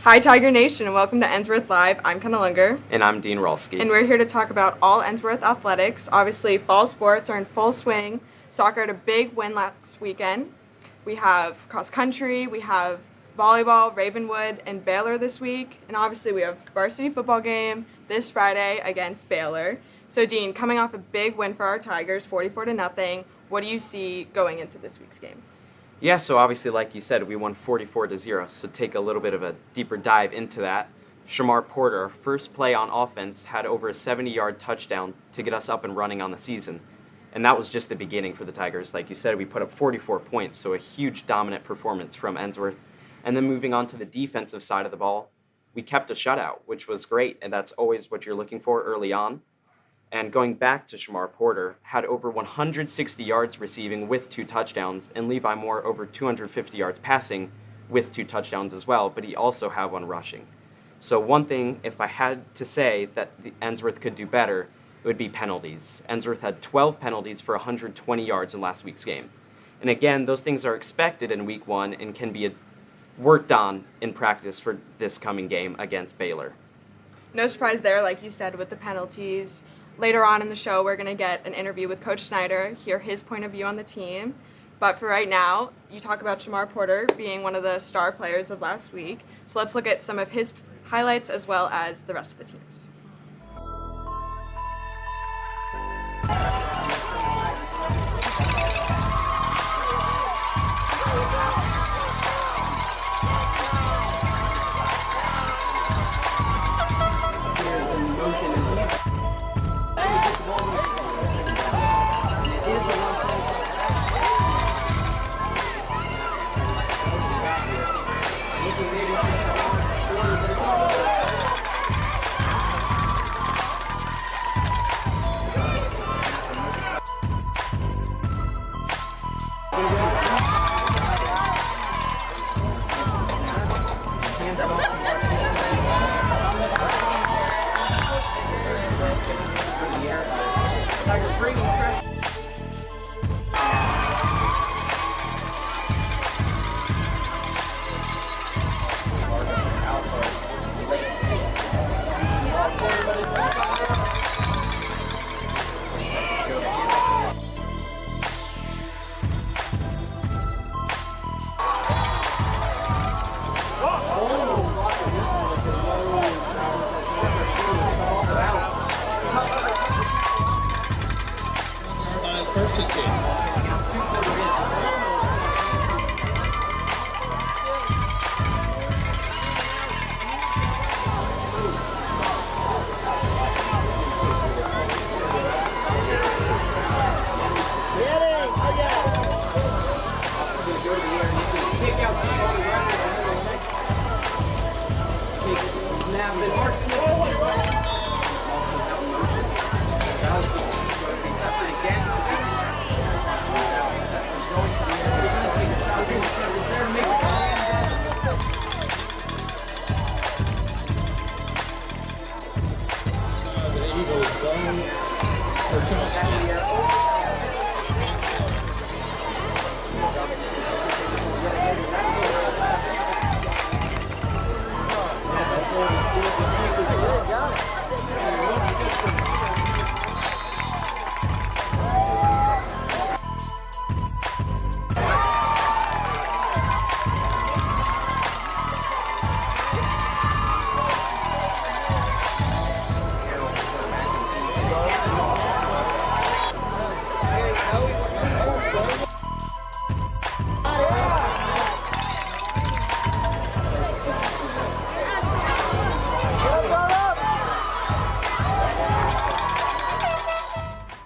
Hi Tiger Nation and welcome to Ensworth Live. I'm Kendell Ungar. And I'm Dean Ralsky. And we're here to talk about all Ensworth athletics. Obviously, fall sports are in full swing. Soccer had a big win last weekend. We have cross country, we have volleyball, Ravenwood, and Baylor this week. And obviously we have varsity football game this Friday against Baylor. So Dean, coming off a big win for our Tigers, 44-0, what do you see going into this week's game? Yeah, so obviously, like you said, we won 44-0. So take a little bit of a deeper dive into that. Shamar Porter, our first play on offense, had over a 70-yard touchdown to get us up and running on the season. And that was just the beginning for the Tigers. Like you said, we put up 44 points, so a huge dominant performance from Ensworth. And then moving on to the defensive side of the ball, we kept a shutout, which was great, and that's always what you're looking for early on. And going back to Shamar Porter, had over 160 yards receiving with 2 touchdowns, and Levi Moore over 250 yards passing with 2 touchdowns as well, but he also had 1 rushing. So one thing, if I had to say that the Ensworth could do better, it would be penalties. Ensworth had 12 penalties for 120 yards in last week's game. And again, those things are expected in week 1 and can be worked on in practice for this coming game against Baylor. No surprise there, like you said, with the penalties. Later on in the show, we're going to get an interview with Coach Snyder, hear his point of view on the team. But for right now, you talk about Shamar Porter being one of the star players of last week. So let's look at some of his highlights as well as the rest of the teams.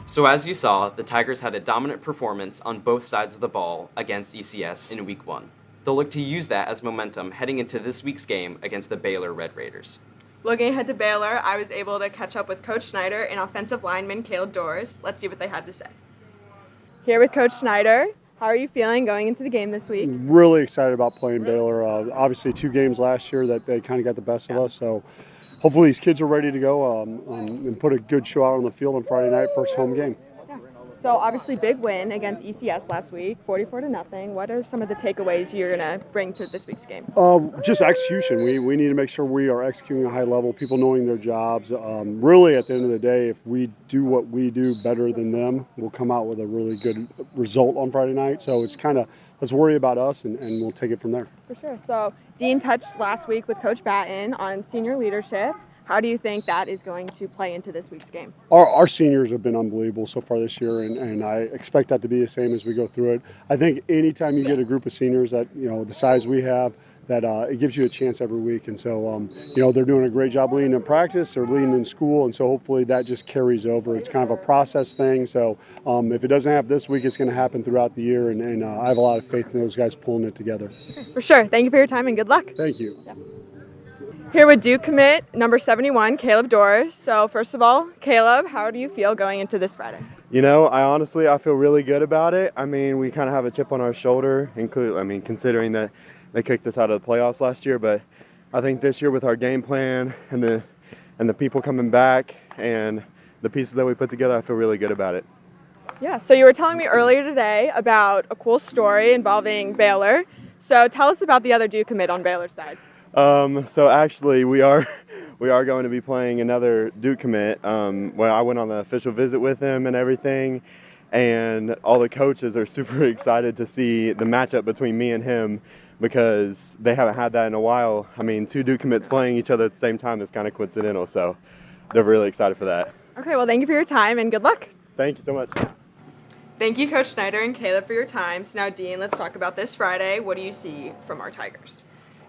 So as you saw, the Tigers had a dominant performance on both sides of the ball against ECS in Week 1. They'll look to use that as momentum heading into this week's game against the Baylor Red Raiders. Looking ahead to Baylor, I was able to catch up with Coach Schneider and offensive lineman Caleb Doors. Let's see what they had to say. Here with Coach Schneider. How are you feeling going into the game this week? Really excited about playing Baylor. Obviously, 2 games last year that they kind of got the best of us. So hopefully these kids are ready to go and put a good show out on the field on Friday night, first home game. Yeah. So obviously big win against ECS last week, 44-0. What are some of the takeaways you're going to bring to this week's game? Just execution. We need to make sure we are executing at a high level, people knowing their jobs. Really, at the end of the day, if we do what we do better than them, we'll come out with a really good result on Friday night. So it's kind of, let's worry about us and we'll take it from there. For sure. So Dean touched last week with Coach Batten on senior leadership. How do you think that is going to play into this week's game? Our seniors have been unbelievable so far this year, and I expect that to be the same as we go through it. I think anytime you get a group of seniors that, the size we have, that it gives you a chance every week. And so, they're doing a great job leading in practice, they're leading in school, and so hopefully that just carries over. It's kind of a process thing. So if it doesn't happen this week, it's going to happen throughout the year, and I have a lot of faith in those guys pulling it together. For sure. Thank you for your time and good luck. Thank you. Yeah. Here with Duke commit number 71, Caleb Doors. So first of all, Caleb, how do you feel going into this Friday? I feel really good about it. I mean, we kind of have a chip on our shoulder, considering that they kicked us out of the playoffs last year. But I think this year with our game plan and the people coming back and the pieces that we put together, I feel really good about it. Yeah, so you were telling me earlier today about a cool story involving Baylor. So tell us about the other Duke commit on Baylor's side. So actually, we are going to be playing another Duke commit. I went on the official visit with him and everything, and all the coaches are super excited to see the matchup between me and him because they haven't had that in a while. I mean, 2 Duke commits playing each other at the same time is kind of coincidental, so they're really excited for that. Okay, well, thank you for your time and good luck. Thank you so much. Thank you, Coach Schneider and Caleb, for your time. So now, Dean, let's talk about this Friday. What do you see from our Tigers?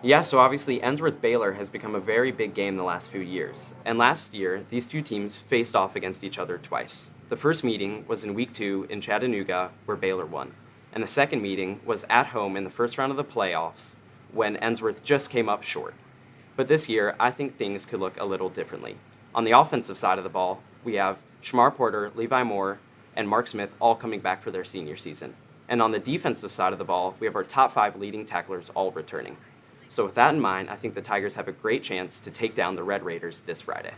Yeah, so obviously Ensworth Baylor has become a very big game the last few years. And last year, these 2 teams faced off against each other twice. The first meeting was in week 2 in Chattanooga, where Baylor won. And the second meeting was at home in the first round of the playoffs, when Ensworth just came up short. But this year, I think things could look a little differently. On the offensive side of the ball, we have Shamar Porter, Levi Moore, and Mark Smith all coming back for their senior season. And on the defensive side of the ball, we have our top 5 leading tacklers all returning. So with that in mind, I think the Tigers have a great chance to take down the Red Raiders this Friday.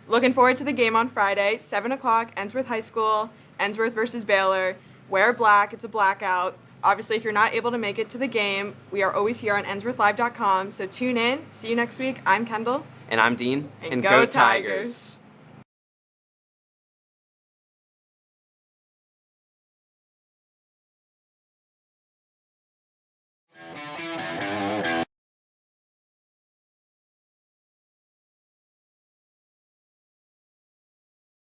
Looking forward to the game on Friday, 7 o'clock, Ensworth High School, Ensworth versus Baylor. Wear black, it's a blackout. Obviously, if you're not able to make it to the game, we are always here on ensworthlive.com, so tune in. See you next week. I'm Kendall. And I'm Dean. And go Tigers.